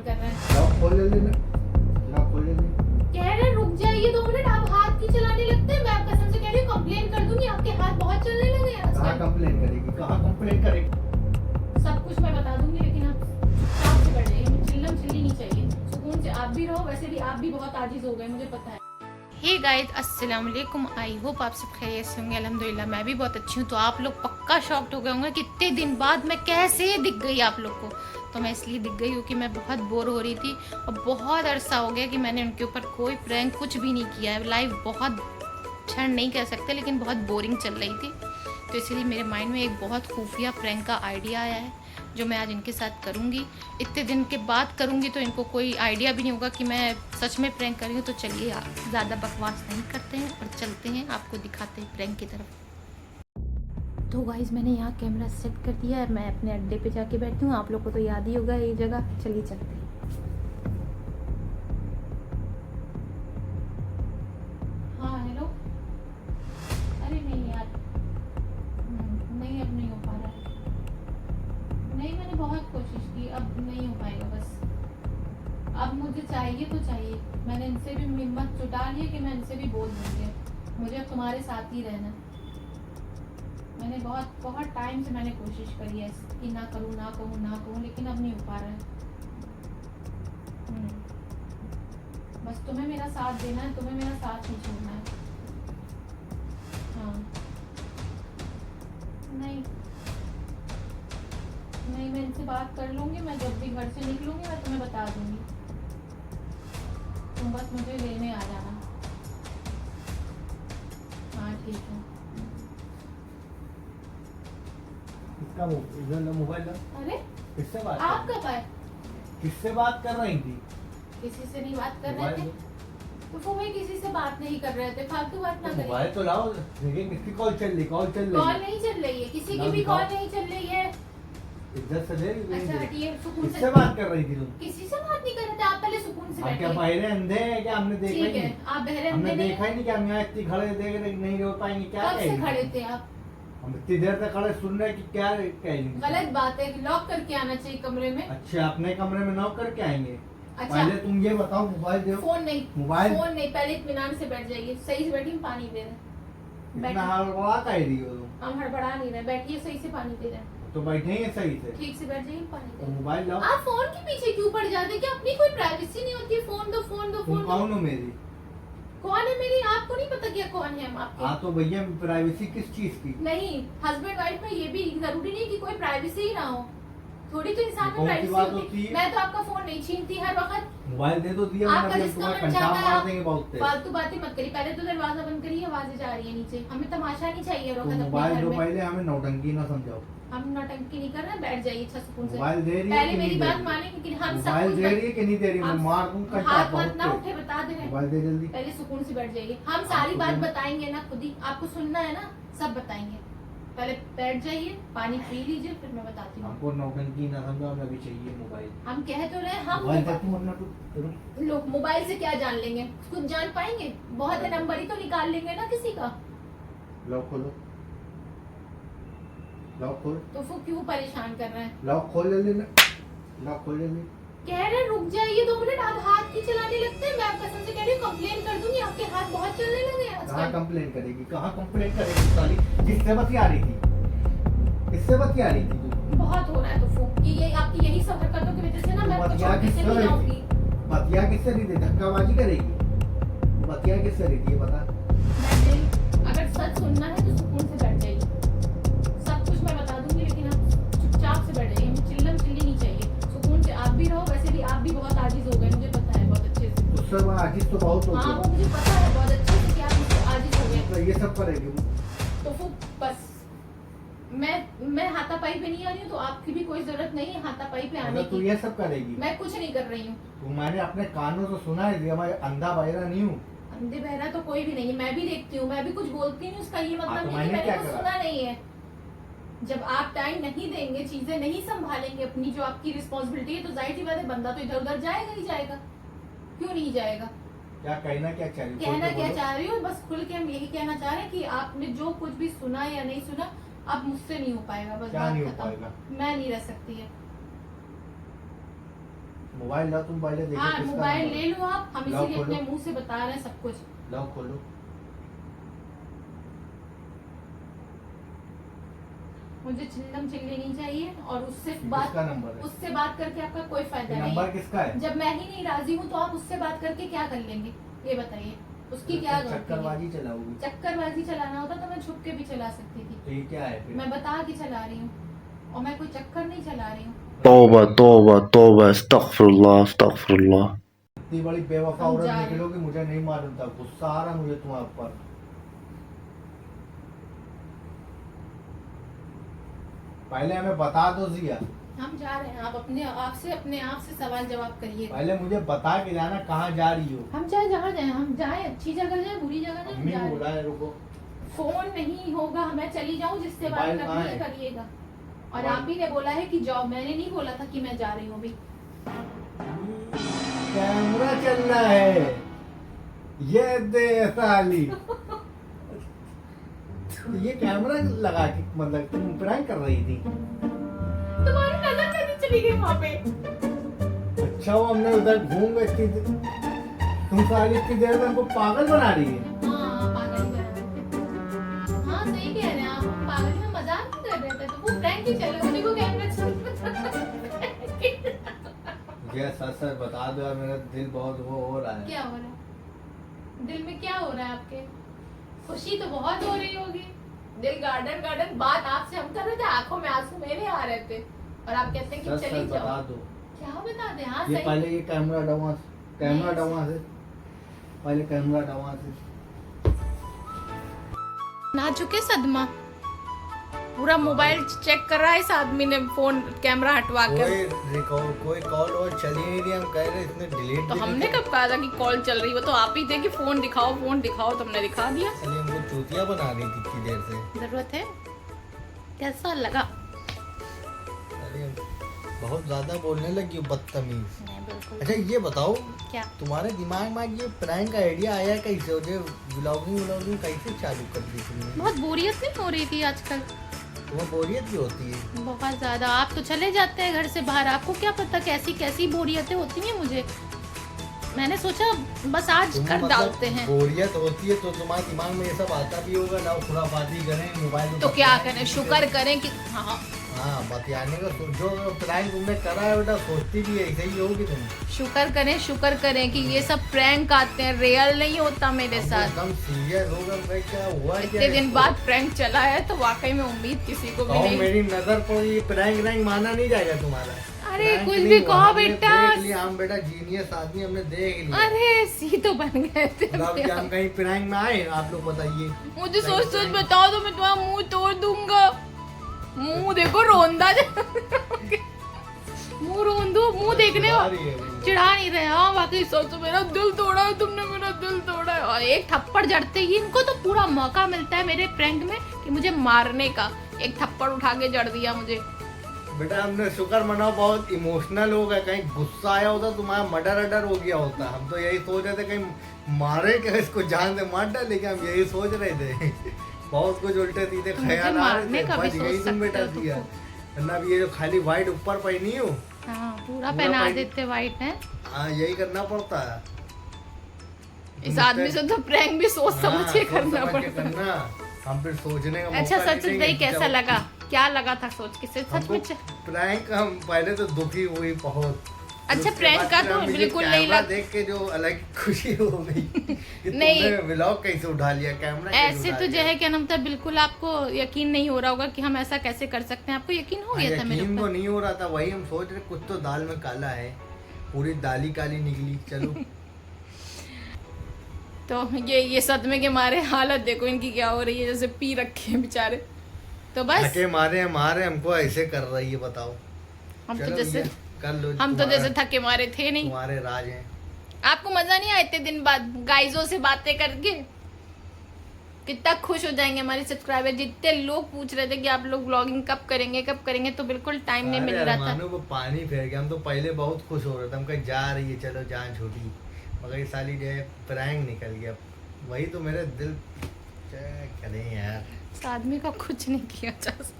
परेशान कर रहे हैं। लॉक खोल लेना, लॉक खोल लेना। कह रहे हैं रुक जाइए 2 मिनट, आप हाथ क्यों चलाने लगते हैं? मैं आप कसम से कह रही हूँ कंप्लेन कर दूंगी, आपके हाथ बहुत चलने लगे हैं कहाँ आजकल। कंप्लेन करेगी, कहाँ कंप्लेन करेगी? सब कुछ मैं बता दूंगी, लेकिन आप चुपचाप से बैठ जाइए। चिल्लम चिल्ली नहीं चाहिए, सुकून से आप भी रहो। वैसे भी आप भी बहुत आजिज हो गए, मुझे पता है। हे गाइस, अस्सलाम वालेकुम। आई होप आप सब खैरियत से होंगे। अल्हम्दुलिल्लाह मैं भी बहुत अच्छी हूँ। तो आप लोग पक्का शॉक्ड हो गए होंगे कि इतने दिन बाद मैं कैसे दिख गई आप लोग को। तो मैं इसलिए दिख गई हूँ कि मैं बहुत बोर हो रही थी और बहुत अरसा हो गया कि मैंने उनके ऊपर कोई प्रैंक कुछ भी नहीं किया है। लाइफ बहुत क्षण नहीं कह सकते, लेकिन बहुत बोरिंग चल रही थी। तो इसीलिए मेरे माइंड में एक बहुत खुफिया प्रैंक का आइडिया आया है, जो मैं आज इनके साथ करूँगी। इतने दिन के बाद करूँगी तो इनको कोई आइडिया भी नहीं होगा कि मैं सच में प्रैंक कर रही हूँ। तो चलिए ज़्यादा बकवास नहीं करते हैं और चलते हैं, आपको दिखाते हैं प्रैंक की तरफ। तो गाइस, मैंने यहाँ कैमरा सेट कर दिया है। मैं अपने अड्डे पे जाके बैठी हूँ। आप लोग को तो याद ही होगा ये जगह। चलिए चलते हैं। हाँ हेलो। अरे नहीं यार, नहीं अब नहीं हो पा रहा है। नहीं, मैंने बहुत कोशिश की, अब नहीं हो पाएगा। बस अब मुझे चाहिए तो चाहिए। मैंने इनसे भी हिम्मत जुटा ली है कि मैं इनसे भी बोल दूँगी, मुझे अब तुम्हारे साथ ही रहना। मैंने बहुत बहुत टाइम से मैंने कोशिश करी है कि ना करूँ ना कहूँ ना कहूँ, लेकिन अब नहीं हो पा रहा है। बस तुम्हें मेरा साथ देना है, तुम्हें मेरा साथ नहीं छोड़ना है। हाँ नहीं नहीं, मैं इनसे बात कर लूँगी। मैं जब भी घर से निकलूँगी मैं तुम्हें बता दूँगी। तुम बस मुझे लेने आ जाना। हाँ ठीक है। इसका इधर लो, मोबाइल लो। अरे किससे बात आप कर कब आए? किससे बात कर रही थी? किसी से नहीं बात कर रहे मोबाइल थे। दो। तो वो मैं किसी से बात नहीं कर रहे थे, फालतू बात ना तो करिए। मोबाइल तो लाओ, देखिए किसकी कॉल चल रही, कॉल चल कॉल रही है। नहीं चल रही है, किसी ना की भी दिखाओ। कॉल नहीं चल रही है। इधर से ले रही अच्छा है। हटिए, सुकून से। किससे बात कर रही थी तुम? किसी से बात नहीं कर रहे थे, आप पहले सुकून से हम क्या बैठिए। बहरे अंधे हैं क्या? हमने देखा ही ठीक है, नहीं। आप बहरे हमने अंधे देखा नहीं। ही नहीं कि हम यहाँ इतनी खड़े देख रहे नहीं रो पाएंगे क्या? कब से कहेंगे? खड़े थे आप? हम इतनी देर तक खड़े सुन रहे कि क्या कहेंगे? गलत बात है, लॉक करके आना चाहिए कमरे में। अच्छा, अपने कमरे में नॉक करके आएंगे। अच्छा पहले तुम ये बताओ, मोबाइल दो। फोन नहीं, मोबाइल फोन नहीं, पहले इत्मीनान से बैठ जाइए। सही से बैठिए, पानी दे रहे। इतना बैठिए। हड़बड़ा कह रही हो तुम। हम हड़बड़ा नहीं रहे, बैठिए, सही से पानी दे रहे हैं। तो बैठेंगे सही से। ठीक से बैठ जाइए, पानी दे तो रहे हैं। मोबाइल लाओ। आप फोन के पीछे क्यों पड़ जाते हैं? क्या अपनी कोई प्राइवेसी नहीं होती? फोन दो, फोन दो, तुम फोन दो। कौन हो मेरी? कौन है मेरी? आपको नहीं पता क्या कौन है हम आपके? हाँ तो भैया, प्राइवेसी किस चीज की? नहीं, हस्बैंड वाइफ में ये भी जरूरी नहीं कि कोई प्राइवेसी ही ना हो। थोड़ी तो इंसान में कौन सी प्राइवेसी बात होती होती है। है? मैं तो आपका फोन नहीं छीनती हर वक्त। मोबाइल दे तो दिया आपका मैंने, जिसका तुम्हें मन पंजाब चाहता है मार देंगे बहुत तेज। फालतू बातें मत करिए। पहले तो दरवाजा बंद करिए, आवाजें जा रही है नीचे। हमें तमाशा नहीं चाहिए तो रोकत अपने मोबाइल घर दो में। पहले, हमें नौटंकी ना समझाओ। हम नौटंकी नहीं कर रहे, बैठ जाइए अच्छा सुकून से। मोबाइल दे रही है पहले कि मेरी नहीं दे बात रही? माने, लेकिन हम सब मोबाइल कुछ दे रही है कि नहीं दे रही? मैं हम- मार दूं कट्टा हाथ बहुत मत ना तेज। उठे, बता दे रहे हैं। मोबाइल दे जल्दी। पहले सुकून से बैठ जाइए। हम सारी आपको बात देना- बताएंगे ना खुद ही। आपको सुनना है ना, सब बताएंगे। पहले बैठ जाइए, पानी पी लीजिए, फिर मैं बताती हूँ। हमको नौटंकी ना समझो, हमें अभी चाहिए मोबाइल। हम कह तो रहे हैं, मोबाइल दे हम तू, वरना तू लोग मोबाइल से क्या जान लेंगे? कुछ जान पाएंगे? बहुत है, नंबर ही तो निकाल लेंगे ना किसी का। लॉक खोलो, लॉक खोल, तो वो क्यों परेशान कर रहे हैं? लॉक खोल लेना, लॉक खोल लेना। कह रहे हैं रुक जाइए 2 मिनट, आप हाथ क्यों चलाने लगते हैं? मैं आप कसम से कह रही हूँ कंप्लेन कर दूंगी, आपके हाथ बहुत चलने लगे हैं कहाँ आजकल। कंप्लेन करेगी, कहाँ कंप्लेन करेगी साली? किससे बतिया रही थी? किससे बतिया रही थी तू? बहुत हो रहा है तो वो ये आपकी यही सब हरकतों की वजह से ना मैं आपको बतिया छोड़ के किससे नहीं रही आऊंगी। थी? बतिया किससे रही थी? धक्काबाजी करेगी? बतिया किससे रही थी ये बता। बैठ जाइए, अगर सच सुनना है तो सुकून से बैठ जाइए। सब कुछ मैं बता दूंगी, लेकिन आप चुपचाप से बैठ जाइए। चिल्लम चिल्ली नहीं चाहिए, सुकून से आप भी रहो। वैसे भी आप भी बहुत आजिज हो गए, मुझे पता है बहुत अच्छे से। उससे मैं आजिज तो बहुत हो हाँ गया। वो मुझे पता है बहुत अच्छे से कि आप मुझसे आजिज हो गए। तो ये सब करेगी वो। तो वो बस मैं हाथापाई पे नहीं आ रही हूँ, तो आपकी भी कोई जरूरत नहीं है हाथापाई पे आने अगर तू की। ये सब करेगी, मैं कुछ नहीं कर रही हूँ। तो मैंने अपने कानों से सुना है, मैं अंधा बहरा नहीं हूँ। अंधे बहरा तो कोई भी नहीं है, मैं भी देखती हूँ, मैं भी कुछ बोलती नहीं। उसका ये हाँ, मतलब तो नहीं कि मैंने मैंने क्या कुछ करा? सुना नहीं है। जब आप टाइम नहीं देंगे, चीजें नहीं संभालेंगे अपनी, जो आपकी रिस्पॉन्सिबिलिटी है, तो जाहिर सी बात है बंदा तो इधर उधर जाएगा ही जाएगा। क्यों नहीं जाएगा? क्या कहना क्या चाह रही हो? कहना खुल के क्या बोलो। चाह रही हूँ? बस खुल के हम यही कहना चाह रहे हैं कि आपने जो कुछ भी सुना या नहीं सुना, अब मुझसे नहीं हो पाएगा। बस क्या बात नहीं हो खत्म। पाएगा? मैं नहीं रह सकती है। मोबाइल लाओ, तुम पहले देखो हाँ किसका मोबाइल नंबर ले लो आप, हम लाओ, इसीलिए खोलो। अपने मुंह से बता रहे हैं सब कुछ। लाओ खोलो। मुझे चिल्लम चिल्ली नहीं चाहिए, और उससे किसका बात नंबर है? उससे बात करके आपका कोई फायदा नहीं नंबर है। किसका है? जब मैं ही नहीं राजी हूँ तो आप उससे बात करके क्या कर लेंगे, ये बताइए। उसकी क्या गलती है? चक्करबाजी चलाओगी? चक्करबाजी चलाना होता तो मैं छुप के भी चला सकती थी। तो ये क्या है फिर? मैं बता के चला रही हूँ, और मैं कोई चक्कर नहीं चला रही हूँ। तौबा तौबा तौबा अस्तगफिरुल्लाह अस्तगफिरुल्लाह। इतनी बड़ी बेवफा हम औरत जा रहे हैं। निकलोगी, मुझे नहीं मालूम था, गुस्सा आ रहा मुझे तुम्हारे ऊपर। पहले हमें बता दो जिया, हम जा रहे हैं, आप अपने आप से सवाल जवाब करिए। पहले मुझे बता के जाना कहाँ जा रही हो। हम चाहे जहाँ जाए, हम जाए अच्छी जगह जाए बुरी जगह जाए, हम मम्मी जा रहे हैं। बोला है रुको। फोन नहीं होगा, मैं चली जाऊँ, जिससे बात मोबाइल करनी कहाँ है है? करिएगा। और मोबाइल- आप ही ने बोला है कि जाओ, मैंने नहीं बोला था कि मैं जा रही हूँ अभी। कैमरा चल रहा है, ये दे साली। तो ये कैमरा लगा के मतलब तुम प्रैंक कर रही थी? तुम्हारी नजर कैसे चली गई वहाँ पे? अच्छा वो हमने उधर घूम गए इतनी तुम साली इतनी देर में हमको पागल बना रही है। हाँ पागल ही कर रहे थे। हाँ सही कह रहे हैं आप, हम पागल में मजाक नहीं कर रहे थे, तो वो प्रैंक ही चल रहा है, देखो कैमरा चल ये सच सच बता दो यार, मेरा दिल बहुत वो हो रहा है। क्या हो रहा है दिल में? क्या हो रहा है आपके? खुशी तो बहुत हो रही होगी, दिल गार्डन गार्डन। बात आपसे हम कर रहे थे, आंखों में आंसू मेरे आ रहे थे, और आप कहते हैं कि सच चली सच बता जाओ। दो। क्या बता दे? हाँ ये सही। पहले ये कैमरा डवा से पहले कैमरा डवा से ना चुके सदमा, पूरा मोबाइल चेक कर रहा है इस आदमी ने, फोन कैमरा हटवा कर। कोई कॉल और चली नहीं रही, हम कह रहे इसने डिलीट तो हमने कब कहा था कि कॉल चल रही? वो तो आप ही थे कि फोन दिखाओ तो हमने दिखा दिया। हमको चूतिया बना रही थी इतनी देर से। जरूरत है? कैसा लगा? अरे बहुत ज्यादा बोलने लगी हो, बदतमीज। नहीं बिल्कुल। अच्छा ये बताओं, क्या? तुम्हारे दिमाग में आज ये प्रैंक आइडिया आया कैसे? मुझे व्लॉगिंग कैसे चालू कर दी तुमने? बहुत बोरियत नहीं हो रही थी आजकल? तुम्हें बोरियत भी होती है? बहुत ज्यादा। आप तो चले जाते हैं घर से बाहर, आपको क्या पता कैसी कैसी बोरियतें होती हैं मुझे। मैंने सोचा बस आज तुम्हें कर मतलब डालते हैं। बोरियत होती है तो तुम्हारे दिमाग में ये सब आता भी होगा ना, खुराफाती करें मोबाइल में तो क्या बतियाएं, करें? शुक्र करें कि हाँ हाँ बतियाने का जो प्रैंक तुमने करा है बेटा, सोचती भी ऐसे ही होगी तुम। शुक्र करें कि ये सब प्रैंक आते हैं, रियल नहीं होता मेरे हम साथ। एकदम सीरियस हो गए भाई, क्या हुआ है? इतने दिन बाद प्रैंक चला है तो वाकई में उम्मीद किसी को भी नहीं। मेरी नजर पर ये प्रैंक माना नहीं जाएगा तुम्हारा। अरे प्रैंक कुछ नहीं भी हुआ, कहो हमने बेटा। देख लिया, हम बेटा जीनियस आदमी, हमने देख लिया। अरे सी तो बन गए थे। अब क्या हम कहीं प्रैंक में आए? आप लोग बताइए। मुझे सोच बताओ तो मैं तुम्हारा मुंह तोड़ दूंगा। मुंह देखो रोंदा मुंह रोंदू, मुंह देखने चिढ़ा रही है वो। चिढ़ा नहीं रहे। हाँ वाकई सोचो, मेरा दिल तोड़ा है तुमने, मेरा दिल तोड़ा है। और एक थप्पड़ जड़ते ही इनको तो पूरा मौका मिलता है मेरे प्रैंक में कि मुझे मारने का। एक थप्पड़ उठा के जड़ दिया मुझे। बेटा हमने शुक्र मनाओ बहुत इमोशनल हो गए, कहीं गुस्सा आया होता तुम्हारा मर्डर हो गया होता। हम तो यही सोच रहे थे कहीं मारे क्या इसको, जान से मार डाले क्या, हम यही सोच रहे थे। बहुत कुछ उल्टे सीधे मुझे ख्याल आ मारने रहे थे, का भी बच गई सोच तुम बेटा सकते हो दिया। तुम। वरना अब ये जो खाली व्हाइट ऊपर पहनी हो, हाँ पूरा पूरा पहना पहन- देते वाइट है। हाँ यही करना पड़ता है। इस आदमी से तो प्रैंक भी सोच हाँ, समझ के सोच करना समझ के पड़ता है। करना। हम फिर सोचने का अच्छा मौका सच नहीं नहीं, देंगे। कैसा जब- लगा? क्या लगा था सोच के? सच हमको में प्रैंक हम पहले तो दुखी हुई बहुत। अच्छा, उसके प्रैंक बाद का फिर तो हमें ये बिल्कुल नहीं कैमरा लग- देख के जो अलग खुशी हो गई कि नहीं। तुमने व्लॉग कैसे उठा लिया, कैमरा कैसे ऐसे उठा तो जो लिया। है क्या नाम था, बिल्कुल आपको यकीन नहीं हो रहा होगा कि हम ऐसा कैसे कर सकते हैं। आपको यकीन हो हाँ, गया था मेरे यकीन तो ऊपर? नहीं हो रहा था, वही हम सोच रहे कुछ तो दाल में काला है, पूरी दाली काली निकली। चलो तो ये सदमे के मारे हालत देखो इनकी क्या हो रही है, जैसे पी रखे हैं बेचारे। तो बस थके मारे हमको ऐसे कर रही है, बताओ। हम तो चलो जैसे ये कर लो, हम तो तुम्हारा- जैसे थके मारे थे नहीं। तुम्हारे राज हैं। आपको मजा नहीं आया इतने दिन बाद गाइजों से बातें करके? कितना खुश हो जाएंगे हमारे सब्सक्राइबर। जितने लोग पूछ रहे थे कि आप लोग व्लॉगिंग कब करेंगे, तो बिल्कुल टाइम नहीं मिल अरे रहा था। अरमानों को पानी फेर गया। हम तो पहले बहुत खुश हो रहे थे, हम कहीं जा रही है चलो जान छोटी, मगर ये साली जो है प्रैंक निकल गया। वही तो मेरे दिल क्या करें यार। इस आदमी का कुछ नहीं किया जा सकता।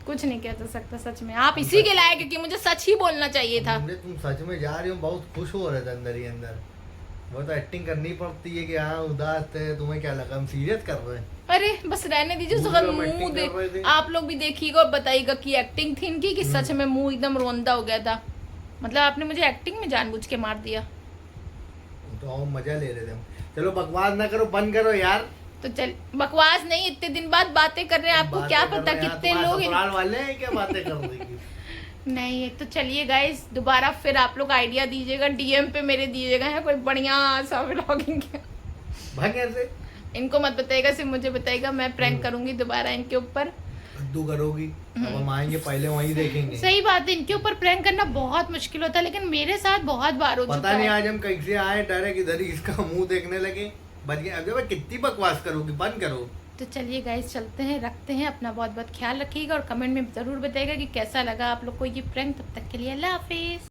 कुछ नहीं कह तो सकता सच में, आप इसी के लायक क्योंकि मुझे सच ही बोलना चाहिए था। मुझे तुम सच में जा रही हो, बहुत खुश हो रहे थे अंदर ही अंदर। वो तो एक्टिंग करनी पड़ती है कि हाँ उदास थे, तुम्हें क्या लगा हम सीरियस कर रहे हैं? अरे बस रहने दीजिए, मुंह उसका पे हम मुंह acting कर रहे थे। आप लोग भी देखिएगा और बताइएगा कि एक्टिंग थी इनकी कि सच में मुंह एकदम रोंदा हो गया था। मतलब आपने मुझे एक्टिंग में जानबूझ के मार दिया। तो हम मजा ले रहे थे हम। चलो बकवास ना करो, बंद करो यार। तो चल बकवास नहीं, इतने दिन बाद बातें कर रहे हैं, आपको क्या बातें पता कर रहे हैं, कितने तुम्हारे लोग ससुराल वाले हैं क्या बातें कर रही थी? नहीं। तो चलिए गाइस, दोबारा फिर आप लोग आइडिया दीजिएगा, डीएम पे मेरे दीजिएगा है कोई बढ़िया सा व्लॉगिंग। भाग ऐसे इनको मत बताइएगा, सिर्फ मुझे बताइएगा, मैं प्रैंक करूंगी दोबारा इनके ऊपर। तू करोगी, अब हम आएंगे पहले वहीं देखेंगे। सही बात है, इनके ऊपर प्रैंक करना बहुत मुश्किल होता है, लेकिन मेरे साथ बहुत बार हो चुका पता नहीं है। आज हम कहीं से आए, डायरेक्ट इधर ही इसका मुंह देखने लगे। बच गए। अब जब कितनी बकवास करोगी, बंद करो। तो चलिए गाइस चलते हैं, रखते हैं, अपना बहुत बहुत ख्याल रखिएगा और कमेंट में ज़रूर बताइएगा कि कैसा लगा आप लोग को ये प्रैंक। तब तक के लिए अल्लाह हाफिज़।